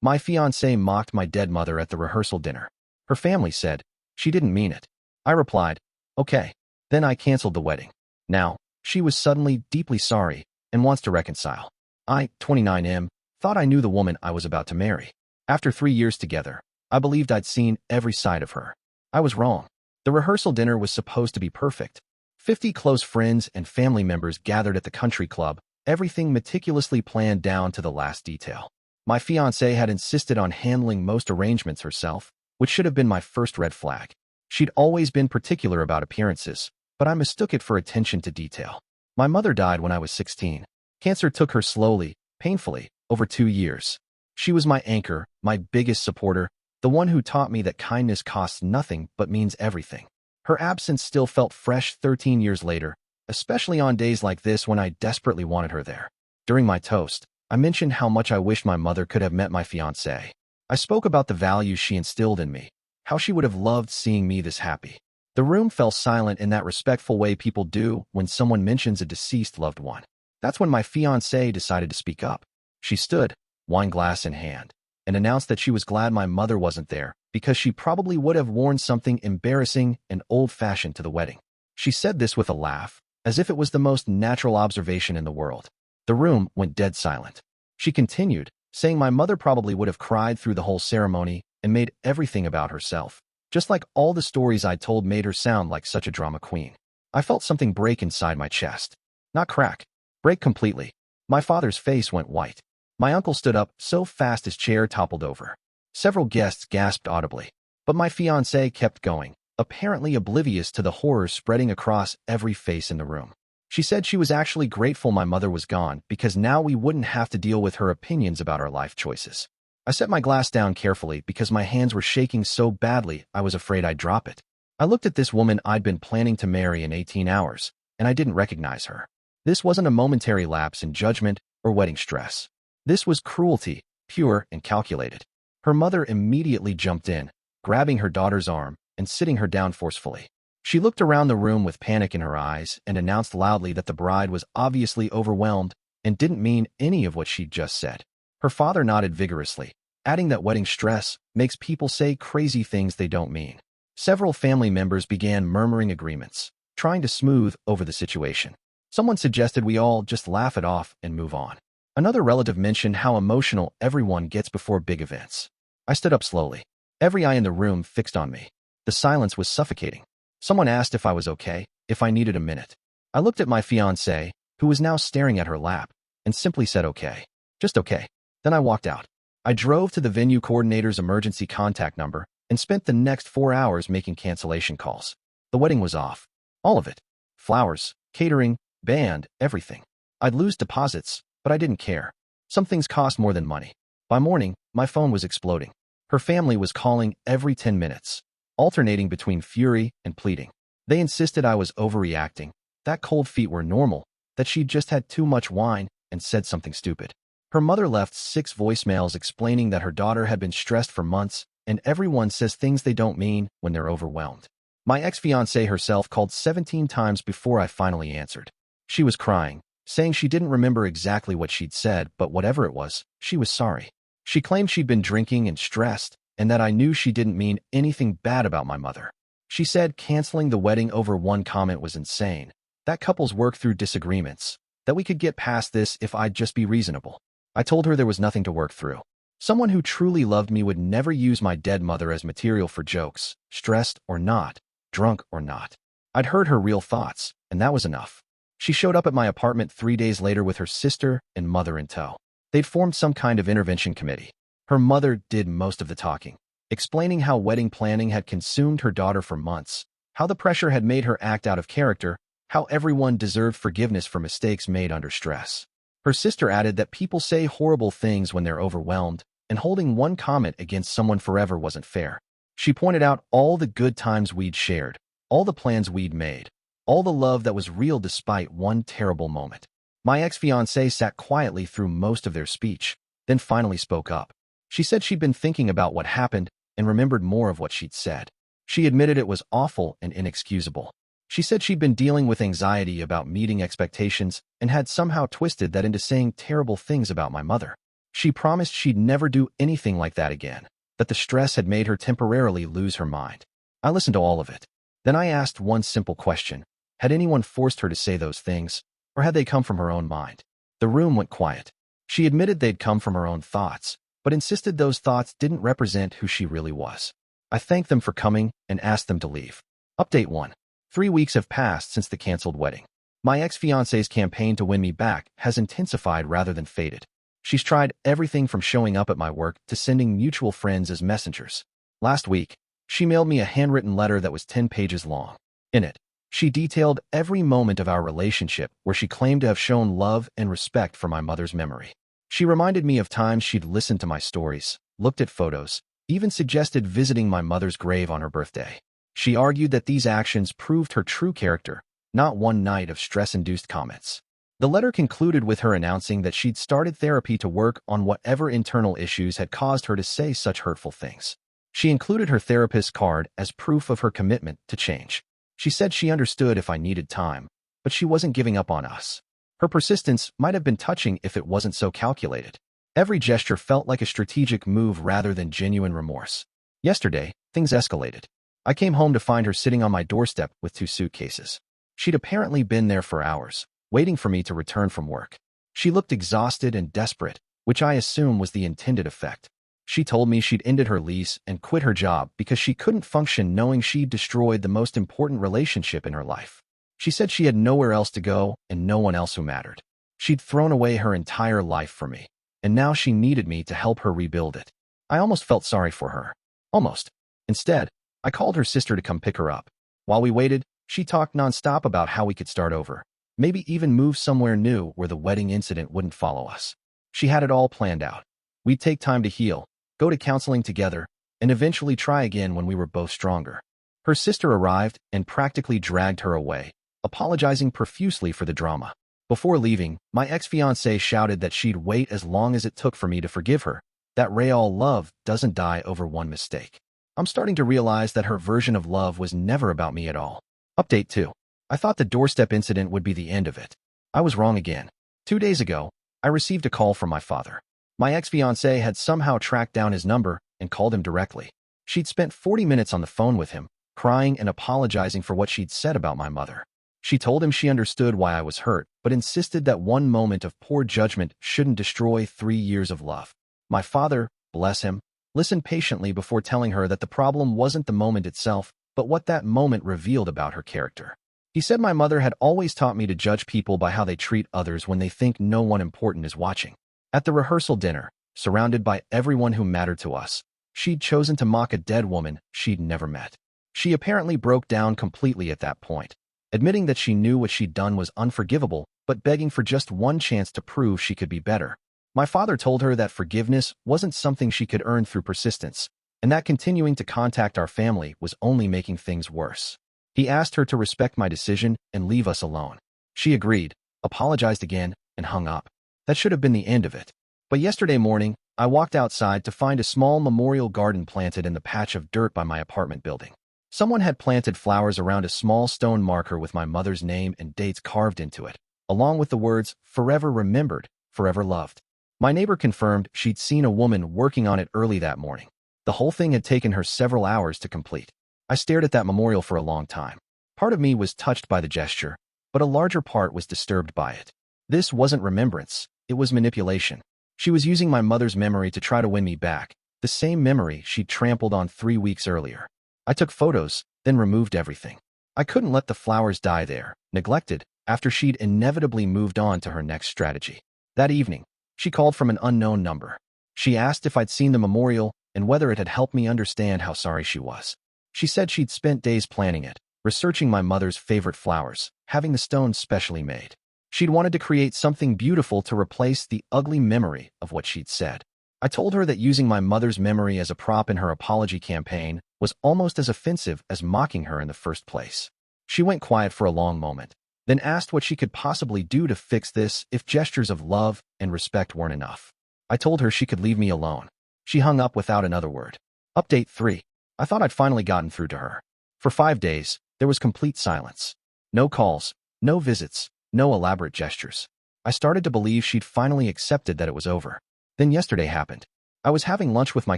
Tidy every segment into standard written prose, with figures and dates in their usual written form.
My fiancée mocked my dead mother at the rehearsal dinner. Her family said she didn't mean it. I replied, okay. Then I canceled the wedding. Now, she was suddenly deeply sorry and wants to reconcile. I, 29M, thought I knew the woman I was about to marry. After 3 years together, I believed I'd seen every side of her. I was wrong. The rehearsal dinner was supposed to be perfect. 50 close friends and family members gathered at the country club, everything meticulously planned down to the last detail. My fiancée had insisted on handling most arrangements herself, which should have been my first red flag. She'd always been particular about appearances, but I mistook it for attention to detail. My mother died when I was 16. Cancer took her slowly, painfully, over 2 years. She was my anchor, my biggest supporter, the one who taught me that kindness costs nothing but means everything. Her absence still felt fresh 13 years later, especially on days like this when I desperately wanted her there. During my toast, I mentioned how much I wished my mother could have met my fiancé. I spoke about the values she instilled in me, how she would have loved seeing me this happy. The room fell silent in that respectful way people do when someone mentions a deceased loved one. That's when my fiancée decided to speak up. She stood, wine glass in hand, and announced that she was glad my mother wasn't there because she probably would have worn something embarrassing and old-fashioned to the wedding. She said this with a laugh, as if it was the most natural observation in the world. The room went dead silent. She continued, saying my mother probably would have cried through the whole ceremony and made everything about herself, just like all the stories I told made her sound like such a drama queen. I felt something break inside my chest. Not crack. Break completely. My father's face went white. My uncle stood up so fast his chair toppled over. Several guests gasped audibly, but my fiancée kept going, apparently oblivious to the horror spreading across every face in the room. She said she was actually grateful my mother was gone because now we wouldn't have to deal with her opinions about our life choices. I set my glass down carefully because my hands were shaking so badly I was afraid I'd drop it. I looked at this woman I'd been planning to marry in 18 hours, and I didn't recognize her. This wasn't a momentary lapse in judgment or wedding stress. This was cruelty, pure and calculated. Her mother immediately jumped in, grabbing her daughter's arm and sitting her down forcefully. She looked around the room with panic in her eyes and announced loudly that the bride was obviously overwhelmed and didn't mean any of what she'd just said. Her father nodded vigorously, adding that wedding stress makes people say crazy things they don't mean. Several family members began murmuring agreements, trying to smooth over the situation. Someone suggested we all just laugh it off and move on. Another relative mentioned how emotional everyone gets before big events. I stood up slowly, every eye in the room fixed on me. The silence was suffocating. Someone asked if I was okay, if I needed a minute. I looked at my fiancée, who was now staring at her lap, and simply said okay. Just okay. Then I walked out. I drove to the venue coordinator's emergency contact number and spent the next 4 hours making cancellation calls. The wedding was off. All of it. Flowers, catering, band, everything. I'd lose deposits, but I didn't care. Some things cost more than money. By morning, my phone was exploding. Her family was calling every 10 minutes, alternating between fury and pleading. They insisted I was overreacting, that cold feet were normal, that she'd just had too much wine and said something stupid. Her mother left 6 voicemails explaining that her daughter had been stressed for months and everyone says things they don't mean when they're overwhelmed. My ex-fiancée herself called 17 times before I finally answered. She was crying, saying she didn't remember exactly what she'd said, but whatever it was, she was sorry. She claimed she'd been drinking and stressed, and that I knew she didn't mean anything bad about my mother. She said canceling the wedding over one comment was insane, that couples work through disagreements, that we could get past this if I'd just be reasonable. I told her there was nothing to work through. Someone who truly loved me would never use my dead mother as material for jokes, stressed or not, drunk or not. I'd heard her real thoughts, and that was enough. She showed up at my apartment 3 days later with her sister and mother in tow. They'd formed some kind of intervention committee. Her mother did most of the talking, explaining how wedding planning had consumed her daughter for months, how the pressure had made her act out of character, how everyone deserved forgiveness for mistakes made under stress. Her sister added that people say horrible things when they're overwhelmed, and holding one comment against someone forever wasn't fair. She pointed out all the good times we'd shared, all the plans we'd made, all the love that was real despite one terrible moment. My ex-fiancée sat quietly through most of their speech, then finally spoke up. She said she'd been thinking about what happened and remembered more of what she'd said. She admitted it was awful and inexcusable. She said she'd been dealing with anxiety about meeting expectations and had somehow twisted that into saying terrible things about my mother. She promised she'd never do anything like that again, that the stress had made her temporarily lose her mind. I listened to all of it. Then I asked one simple question. Had anyone forced her to say those things, or had they come from her own mind? The room went quiet. She admitted they'd come from her own thoughts, but insisted those thoughts didn't represent who she really was. I thanked them for coming and asked them to leave. Update 1. 3 weeks have passed since the canceled wedding. My ex-fiancée's campaign to win me back has intensified rather than faded. She's tried everything from showing up at my work to sending mutual friends as messengers. Last week, she mailed me a handwritten letter that was 10 pages long. In it, she detailed every moment of our relationship where she claimed to have shown love and respect for my mother's memory. She reminded me of times she'd listened to my stories, looked at photos, even suggested visiting my mother's grave on her birthday. She argued that these actions proved her true character, not one night of stress-induced comments. The letter concluded with her announcing that she'd started therapy to work on whatever internal issues had caused her to say such hurtful things. She included her therapist's card as proof of her commitment to change. She said she understood if I needed time, but she wasn't giving up on us. Her persistence might have been touching if it wasn't so calculated. Every gesture felt like a strategic move rather than genuine remorse. Yesterday, things escalated. I came home to find her sitting on my doorstep with 2 suitcases. She'd apparently been there for hours, waiting for me to return from work. She looked exhausted and desperate, which I assume was the intended effect. She told me she'd ended her lease and quit her job because she couldn't function knowing she'd destroyed the most important relationship in her life. She said she had nowhere else to go and no one else who mattered. She'd thrown away her entire life for me, and now she needed me to help her rebuild it. I almost felt sorry for her. Almost. Instead, I called her sister to come pick her up. While we waited, she talked nonstop about how we could start over, maybe even move somewhere new where the wedding incident wouldn't follow us. She had it all planned out. We'd take time to heal, go to counseling together, and eventually try again when we were both stronger. Her sister arrived and practically dragged her away, apologizing profusely for the drama. Before leaving, my ex-fiancée shouted that she'd wait as long as it took for me to forgive her, that real love doesn't die over one mistake. I'm starting to realize that her version of love was never about me at all. Update 2. I thought the doorstep incident would be the end of it. I was wrong again. 2 days ago, I received a call from my father. My ex-fiancée had somehow tracked down his number and called him directly. She'd spent 40 minutes on the phone with him, crying and apologizing for what she'd said about my mother. She told him she understood why I was hurt, but insisted that one moment of poor judgment shouldn't destroy 3 years of love. My father, bless him, listened patiently before telling her that the problem wasn't the moment itself, but what that moment revealed about her character. He said my mother had always taught me to judge people by how they treat others when they think no one important is watching. At the rehearsal dinner, surrounded by everyone who mattered to us, she'd chosen to mock a dead woman she'd never met. She apparently broke down completely at that point, admitting that she knew what she'd done was unforgivable, but begging for just one chance to prove she could be better. My father told her that forgiveness wasn't something she could earn through persistence, and that continuing to contact our family was only making things worse. He asked her to respect my decision and leave us alone. She agreed, apologized again, and hung up. That should have been the end of it. But yesterday morning, I walked outside to find a small memorial garden planted in the patch of dirt by my apartment building. Someone had planted flowers around a small stone marker with my mother's name and dates carved into it, along with the words, "Forever remembered, forever loved." My neighbor confirmed she'd seen a woman working on it early that morning. The whole thing had taken her several hours to complete. I stared at that memorial for a long time. Part of me was touched by the gesture, but a larger part was disturbed by it. This wasn't remembrance, it was manipulation. She was using my mother's memory to try to win me back, the same memory she'd trampled on 3 weeks earlier. I took photos, then removed everything. I couldn't let the flowers die there, neglected, after she'd inevitably moved on to her next strategy. That evening, she called from an unknown number. She asked if I'd seen the memorial and whether it had helped me understand how sorry she was. She said she'd spent days planning it, researching my mother's favorite flowers, having the stones specially made. She'd wanted to create something beautiful to replace the ugly memory of what she'd said. I told her that using my mother's memory as a prop in her apology campaign was almost as offensive as mocking her in the first place. She went quiet for a long moment, then asked what she could possibly do to fix this if gestures of love and respect weren't enough. I told her she could leave me alone. She hung up without another word. Update 3. I thought I'd finally gotten through to her. For 5 days, there was complete silence. No calls, no visits, no elaborate gestures. I started to believe she'd finally accepted that it was over. Then yesterday happened. I was having lunch with my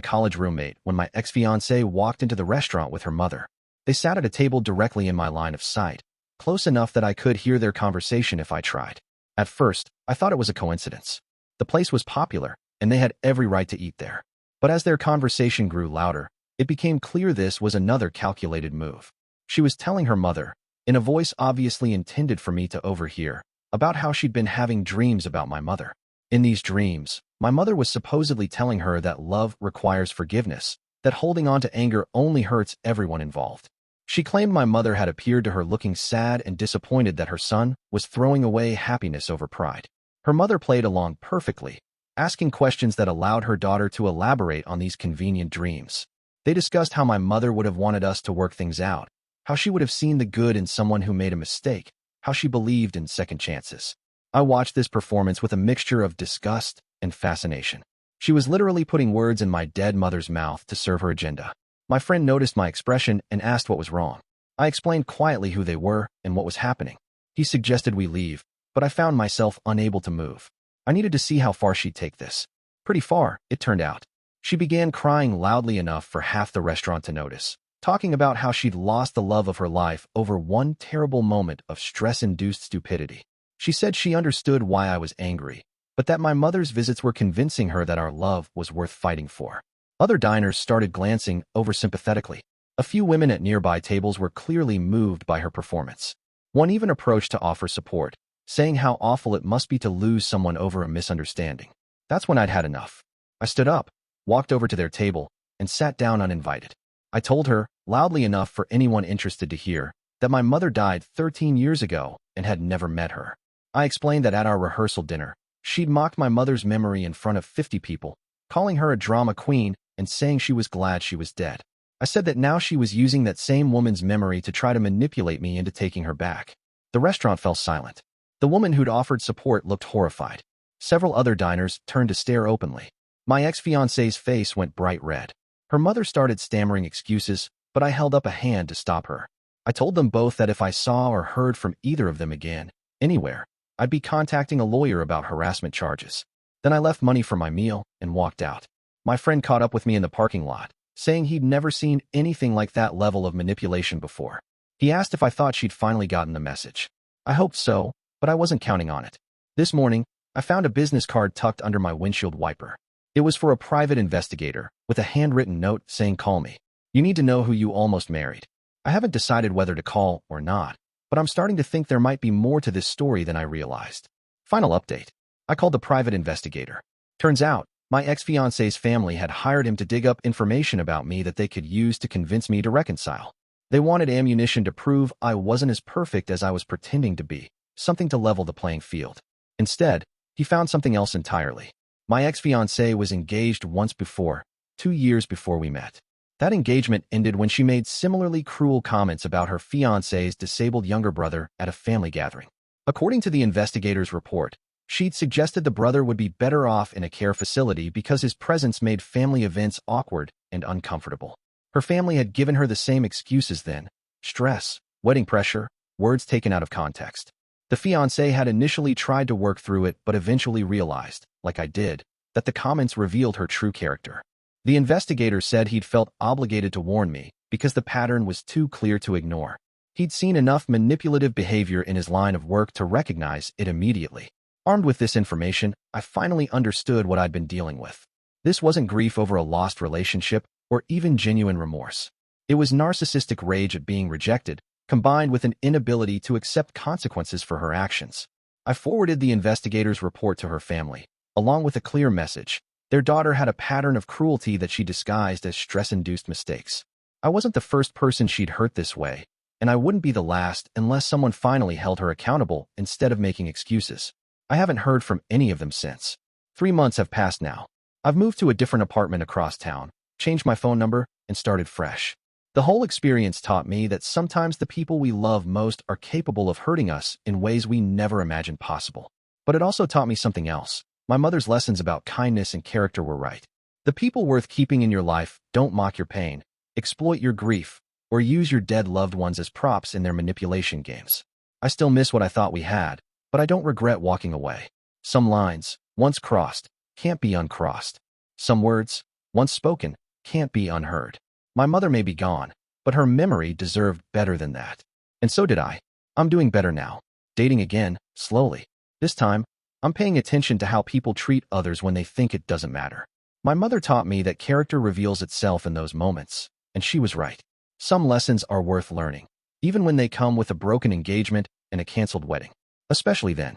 college roommate when my ex-fiancée walked into the restaurant with her mother. They sat at a table directly in my line of sight, close enough that I could hear their conversation if I tried. At first, I thought it was a coincidence. The place was popular, and they had every right to eat there. But as their conversation grew louder, it became clear this was another calculated move. She was telling her mother, in a voice obviously intended for me to overhear, about how she'd been having dreams about my mother. In these dreams, my mother was supposedly telling her that love requires forgiveness, that holding on to anger only hurts everyone involved. She claimed my mother had appeared to her looking sad and disappointed that her son was throwing away happiness over pride. Her mother played along perfectly, asking questions that allowed her daughter to elaborate on these convenient dreams. They discussed how my mother would have wanted us to work things out, how she would have seen the good in someone who made a mistake, how she believed in second chances. I watched this performance with a mixture of disgust and fascination. She was literally putting words in my dead mother's mouth to serve her agenda. My friend noticed my expression and asked what was wrong. I explained quietly who they were and what was happening. He suggested we leave, but I found myself unable to move. I needed to see how far she'd take this. Pretty far, it turned out. She began crying loudly enough for half the restaurant to notice, talking about how she'd lost the love of her life over one terrible moment of stress-induced stupidity. She said she understood why I was angry, but that my mother's visits were convincing her that our love was worth fighting for. Other diners started glancing over sympathetically. A few women at nearby tables were clearly moved by her performance. One even approached to offer support, saying how awful it must be to lose someone over a misunderstanding. That's when I'd had enough. I stood up, walked over to their table, and sat down uninvited. I told her, loudly enough for anyone interested to hear, that my mother died 13 years ago and had never met her. I explained that at our rehearsal dinner, she'd mocked my mother's memory in front of 50 people, calling her a drama queen and saying she was glad she was dead. I said that now she was using that same woman's memory to try to manipulate me into taking her back. The restaurant fell silent. The woman who'd offered support looked horrified. Several other diners turned to stare openly. My ex-fiancée's face went bright red. Her mother started stammering excuses, but I held up a hand to stop her. I told them both that if I saw or heard from either of them again, anywhere, I'd be contacting a lawyer about harassment charges. Then I left money for my meal and walked out. My friend caught up with me in the parking lot, saying he'd never seen anything like that level of manipulation before. He asked if I thought she'd finally gotten the message. I hoped so, but I wasn't counting on it. This morning, I found a business card tucked under my windshield wiper. It was for a private investigator, with a handwritten note saying, "Call me. You need to know who you almost married." I haven't decided whether to call or not, but I'm starting to think there might be more to this story than I realized. Final update. I called the private investigator. Turns out, my ex-fiancée's family had hired him to dig up information about me that they could use to convince me to reconcile. They wanted ammunition to prove I wasn't as perfect as I was pretending to be, something to level the playing field. Instead, he found something else entirely. My ex-fiancée was engaged once before, 2 years before we met. That engagement ended when she made similarly cruel comments about her fiancé's disabled younger brother at a family gathering. According to the investigator's report, she'd suggested the brother would be better off in a care facility because his presence made family events awkward and uncomfortable. Her family had given her the same excuses then: stress, wedding pressure, words taken out of context. The fiancé had initially tried to work through it but eventually realized, like I did, that the comments revealed her true character. The investigator said he'd felt obligated to warn me because the pattern was too clear to ignore. He'd seen enough manipulative behavior in his line of work to recognize it immediately. Armed with this information, I finally understood what I'd been dealing with. This wasn't grief over a lost relationship or even genuine remorse. It was narcissistic rage at being rejected, combined with an inability to accept consequences for her actions. I forwarded the investigator's report to her family, along with a clear message. Their daughter had a pattern of cruelty that she disguised as stress-induced mistakes. I wasn't the first person she'd hurt this way, and I wouldn't be the last unless someone finally held her accountable instead of making excuses. I haven't heard from any of them since. 3 months have passed now. I've moved to a different apartment across town, changed my phone number, and started fresh. The whole experience taught me that sometimes the people we love most are capable of hurting us in ways we never imagined possible. But it also taught me something else. My mother's lessons about kindness and character were right. The people worth keeping in your life don't mock your pain, exploit your grief, or use your dead loved ones as props in their manipulation games. I still miss what I thought we had, but I don't regret walking away. Some lines, once crossed, can't be uncrossed. Some words, once spoken, can't be unheard. My mother may be gone, but her memory deserved better than that. And so did I. I'm doing better now. Dating again, slowly. This time, I'm paying attention to how people treat others when they think it doesn't matter. My mother taught me that character reveals itself in those moments, and she was right. Some lessons are worth learning, even when they come with a broken engagement and a canceled wedding. Especially then.